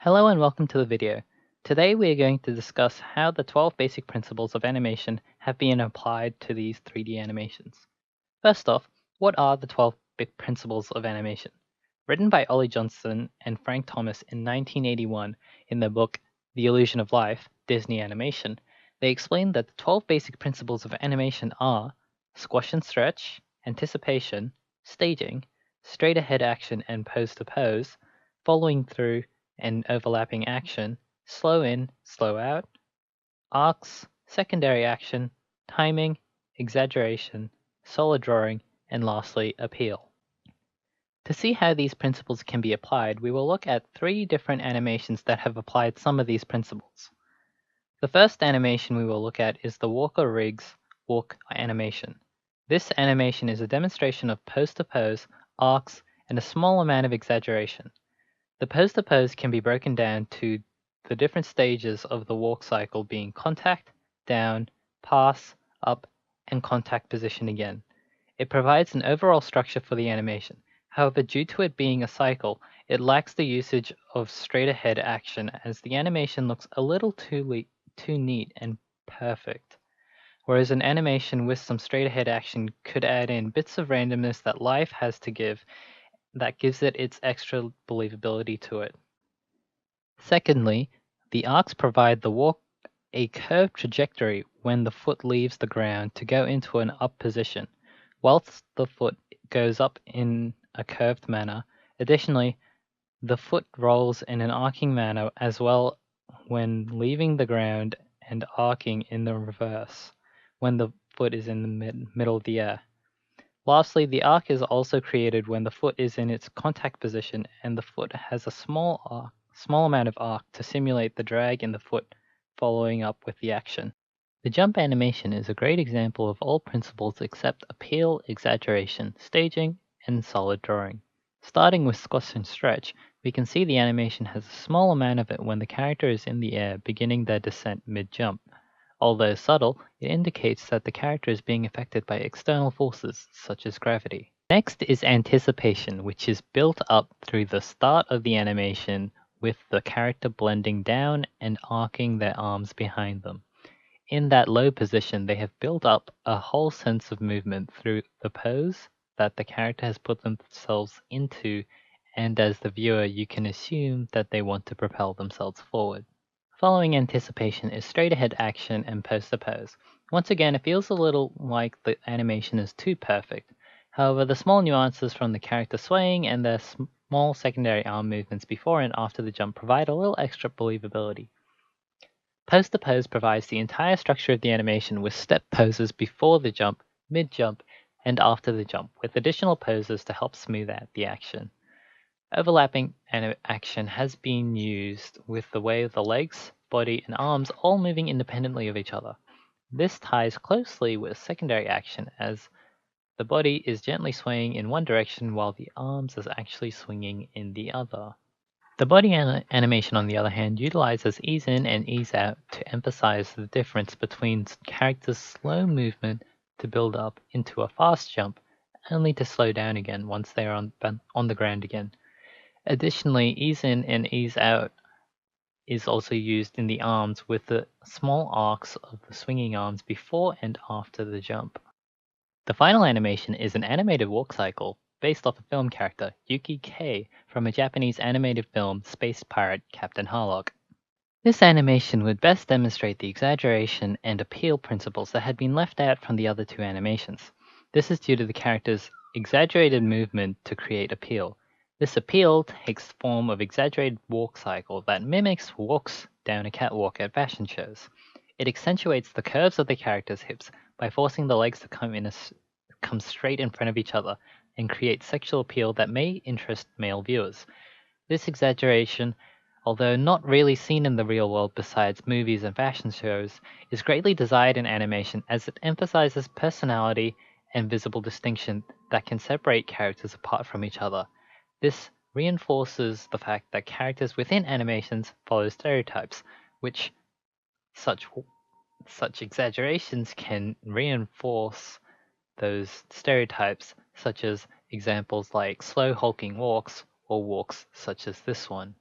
Hello and welcome to the video. Today we are going to discuss how the 12 basic principles of animation have been applied to these 3D animations. First off, what are the 12 big principles of animation? Written by Ollie Johnston and Frank Thomas in 1981 in their book The Illusion of Life, Disney Animation, they explain that the 12 basic principles of animation are squash and stretch, anticipation, staging, straight ahead action and pose to pose, following through and overlapping action, slow in, slow out, arcs, secondary action, timing, exaggeration, solid drawing, and lastly, appeal. To see how these principles can be applied, we will look at 3 different animations that have applied some of these principles. The first animation we will look at is the Walker-Riggs walk animation. This animation is a demonstration of pose-to-pose, arcs, and a small amount of exaggeration. The pose-to-pose can be broken down to the different stages of the walk cycle being contact, down, pass, up, and contact position again. It provides an overall structure for the animation. However, due to it being a cycle, it lacks the usage of straight-ahead action as the animation looks a little too neat and perfect. Whereas an animation with some straight-ahead action could add in bits of randomness that life has to give that gives it its extra believability to it. Secondly, the arcs provide the walk a curved trajectory when the foot leaves the ground to go into an up position, whilst the foot goes up in a curved manner. Additionally, the foot rolls in an arcing manner as well when leaving the ground and arcing in the reverse when the foot is in the middle of the air. Lastly, the arc is also created when the foot is in its contact position and the foot has a small amount of arc to simulate the drag in the foot following up with the action. The jump animation is a great example of all principles except appeal, exaggeration, staging, and solid drawing. Starting with squash and stretch, we can see the animation has a small amount of it when the character is in the air beginning their descent mid-jump. Although subtle, it indicates that the character is being affected by external forces, such as gravity. Next is anticipation, which is built up through the start of the animation with the character blending down and arcing their arms behind them. In that low position, they have built up a whole sense of movement through the pose that the character has put themselves into, and as the viewer, you can assume that they want to propel themselves forward. Following anticipation is straight-ahead action and pose-to-pose. Once again, it feels a little like the animation is too perfect. However, the small nuances from the character swaying and their small secondary arm movements before and after the jump provide a little extra believability. Pose-to-pose provides the entire structure of the animation with step poses before the jump, mid-jump, and after the jump, with additional poses to help smooth out the action. Overlapping action has been used with the way of the legs, body, and arms all moving independently of each other. This ties closely with secondary action as the body is gently swaying in one direction while the arms is actually swinging in the other. The body animation, on the other hand, utilizes ease in and ease out to emphasize the difference between characters' slow movement to build up into a fast jump, only to slow down again once they are on the ground again. Additionally, ease in and ease out is also used in the arms with the small arcs of the swinging arms before and after the jump. The final animation is an animated walk cycle based off a film character, Yuki Kei, from a Japanese animated film, Space Pirate Captain Harlock. This animation would best demonstrate the exaggeration and appeal principles that had been left out from the other 2 animations. This is due to the character's exaggerated movement to create appeal. This appeal takes the form of exaggerated walk cycle that mimics walks down a catwalk at fashion shows. It accentuates the curves of the character's hips by forcing the legs to come straight in front of each other and create sexual appeal that may interest male viewers. This exaggeration, although not really seen in the real world besides movies and fashion shows, is greatly desired in animation as it emphasizes personality and visible distinction that can separate characters apart from each other. This reinforces the fact that characters within animations follow stereotypes, which such exaggerations can reinforce those stereotypes, such as examples like slow hulking walks or walks such as this one.